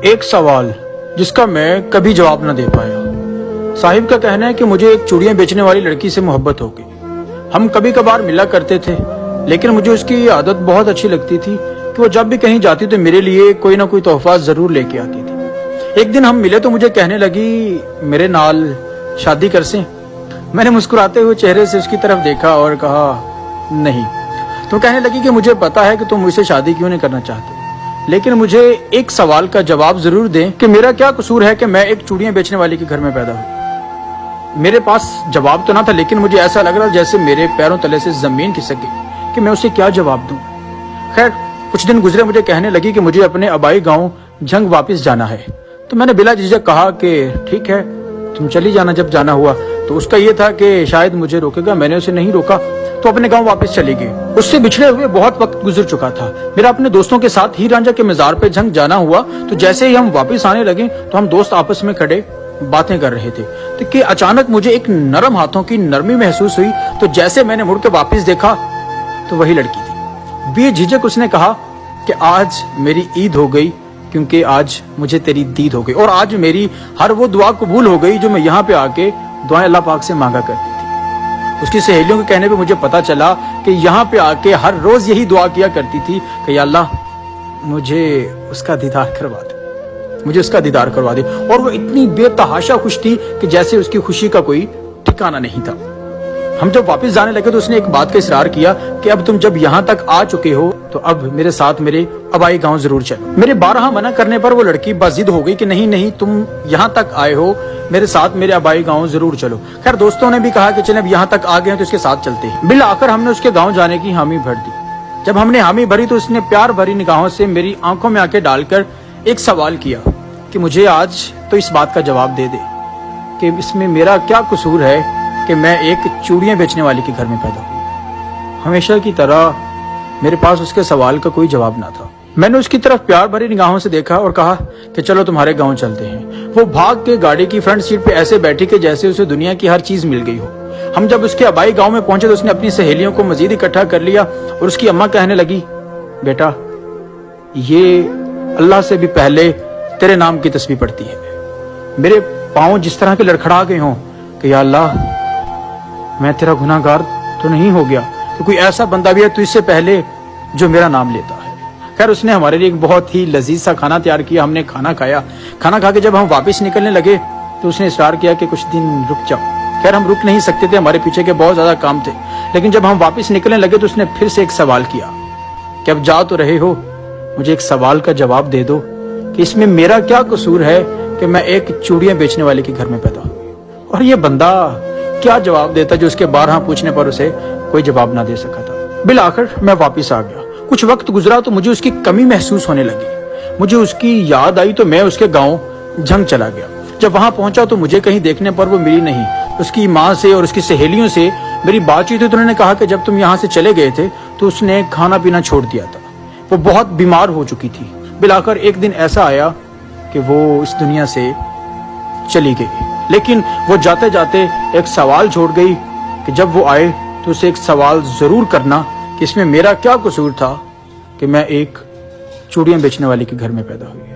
ایک سوال جس کا میں کبھی جواب نہ دے پایا۔ صاحب کا کہنا ہے کہ مجھے ایک چوڑیاں بیچنے والی لڑکی سے محبت ہو گئی۔ ہم کبھی کبھار ملا کرتے تھے، لیکن مجھے اس کی عادت بہت اچھی لگتی تھی کہ وہ جب بھی کہیں جاتی تو میرے لیے کوئی نہ کوئی تحفہ ضرور لے کے آتی تھی۔ ایک دن ہم ملے تو مجھے کہنے لگی میرے نال شادی کر سیں۔ میں نے مسکراتے ہوئے چہرے سے اس کی طرف دیکھا اور کہا نہیں۔ تو کہنے لگی کہ مجھے پتا ہے کہ تم مجھ سے شادی کیوں نہیں کرنا چاہتے، لیکن مجھے ایک سوال کا جواب ضرور دیں کہ میرا کیا قصور ہے کہ میں ایک چوڑیاں بیچنے والے کے گھر میں پیدا ہوئی۔ میرے پاس جواب تو نہ تھا، لیکن مجھے ایسا لگ رہا جیسے میرے پیروں تلے سے زمین کھسک گئی کہ میں اسے کیا جواب دوں۔ خیر کچھ دن گزرے، مجھے کہنے لگی کہ مجھے اپنے آبائی گاؤں جھنگ واپس جانا ہے۔ تو میں نے بلا جھجک کہا کہ ٹھیک ہے تم چلی جانا جب جانا ہوا۔ تو اس کا یہ تھا کہ شاید مجھے روکے گا، میں نے اسے نہیں روکا تو اپنے گاؤں واپس چلی گئی۔ اس سے بچھڑے ہوئے بہت وقت گزر چکا تھا۔ میرا اپنے دوستوں کے ساتھ ہیر رانجھا کے مزار پہ جھنگ جانا ہوا، تو جیسے ہی ہم واپس آنے لگے تو ہم دوست آپس میں کھڑے باتیں کر رہے تھے کہ اچانک مجھے ایک نرم ہاتھوں کی نرمی محسوس ہوئی۔ تو جیسے میں نے مڑ کے واپس دیکھا تو وہی لڑکی تھی۔ بے جھجک اس نے کہا کہ آج میری عید ہو گئی، کیونکہ آج مجھے تیری دید ہو گئی، اور آج میری ہر وہ دعا قبول ہو گئی جو میں یہاں پہ آ کے دعائیں اللہ پاک سے مانگا کرتی تھی۔ اس کی سہیلیوں کے کہنے پہ مجھے پتا چلا کہ یہاں پہ آ کے ہر روز یہی دعا کیا کرتی تھی کہ یا اللہ مجھے اس کا دیدار کروا دے، مجھے اس کا دیدار کروا دے۔ اور وہ اتنی بے تحاشا خوش تھی کہ جیسے اس کی خوشی کا کوئی ٹھکانہ نہیں تھا۔ ہم جب واپس جانے لگے تو اس نے ایک بات کا اصرار کیا کہ اب تم جب یہاں تک آ چکے ہو تو اب میرے ساتھ میرے آبائی گاؤں ضرور چلو۔ میرے بارہا منع کرنے پر وہ لڑکی باضد ہو گئی کہ نہیں تم یہاں تک آئے ہو، میرے ساتھ میرے آبائی گاؤں ضرور چلو۔ خیر دوستوں نے بھی کہا کہ چلیں اب یہاں تک آ گئے ہیں تو اس کے ساتھ چلتے ہیں۔ بالآخر ہم نے اس کے گاؤں جانے کی حامی بھر دی۔ جب ہم نے حامی بھری تو اس نے پیار بھری نگاہوں سے میری آنکھوں میں آنکھیں ڈال کر ایک سوال کیا کہ مجھے آج تو اس بات کا جواب دے دے کہ اس میں میرا کیا قصور ہے کہ میں ایک چوڑیاں بیچنے والے کے گھر میں پیدا ہوئی۔ ہمیشہ کی طرح میرے پاس اس کے سوال کا کوئی جواب نہ تھا۔ میں نے اس کی طرف پیار بھری نگاہوں سے دیکھا اور کہا کہ چلو تمہارے گاؤں چلتے ہیں۔ وہ بھاگ کے گاڑی کی فرنٹ سیٹ پہ ایسے بیٹھی کہ جیسے اسے دنیا کی ہر چیز مل گئی ہو۔ ہم جب اس کے آبائی گاؤں میں پہنچے تو اس نے اپنی سہیلیوں کو مزید اکٹھا کر لیا اور اس کی اماں کہنے لگی بیٹا یہ اللہ سے بھی پہلے تیرے نام کی تسبیح پڑھتی ہے۔ میرے پاؤں جس طرح کے لڑکھڑا گئے ہوں کہ یا اللہ میں تیرا گناہ گار تو نہیں ہو گیا، تو کوئی ایسا بندہ بھی ہے تو اس سے پہلے جو میرا نام لیتا ہے۔ خیر اس نے ہمارے لیے ایک بہت ہی لذیذ سا کھانا تیار کیا۔ ہم نے کھانا کھایا۔ کھانا کھا کے جب ہم واپس نکلنے لگے تو اس نے اصرار کیا کہ کچھ دن رک جاؤ۔ خیر ہم رک نہیں سکتے تھے، ہمارے پیچھے کے بہت زیادہ کام تھے، لیکن جب ہم واپس نکلنے لگے تو اس نے پھر سے ایک سوال کیا کہ اب جا تو رہے ہو، مجھے ایک سوال کا جواب دے دو کہ اس میں میرا کیا قصور ہے کہ میں ایک چوڑیاں بیچنے والے کے گھر میں پیدا ہوئی۔ اور یہ بندہ کیا جواب دیتا جو اس کے بارہا پوچھنے پر اسے کوئی جواب نہ دے سکا تھا۔ بالآخر میں واپس آ گیا۔ کچھ وقت گزرا تو مجھے اس کی کمی محسوس ہونے لگی۔ مجھے اس کی یاد آئی تو میں اس کے گاؤں جھنگ چلا گیا۔ جب وہاں پہنچا تو مجھے کہیں دیکھنے پر وہ ملی نہیں۔ اس کی ماں سے اور اس کی سہیلیوں سے میری بات چیت ہوئی تو انہوں نے کہا کہ جب تم یہاں سے چلے گئے تھے تو اس نے کھانا پینا چھوڑ دیا تھا، وہ بہت بیمار ہو چکی تھی۔ بالآخر ایک دن ایسا آیا کہ وہ اس دنیا سے چلی گئی، لیکن وہ جاتے جاتے ایک سوال چھوڑ گئی کہ جب وہ آئے تو اسے ایک سوال ضرور کرنا کہ اس میں میرا کیا قصور تھا کہ میں ایک چوڑیاں بیچنے والے کے گھر میں پیدا ہوئی۔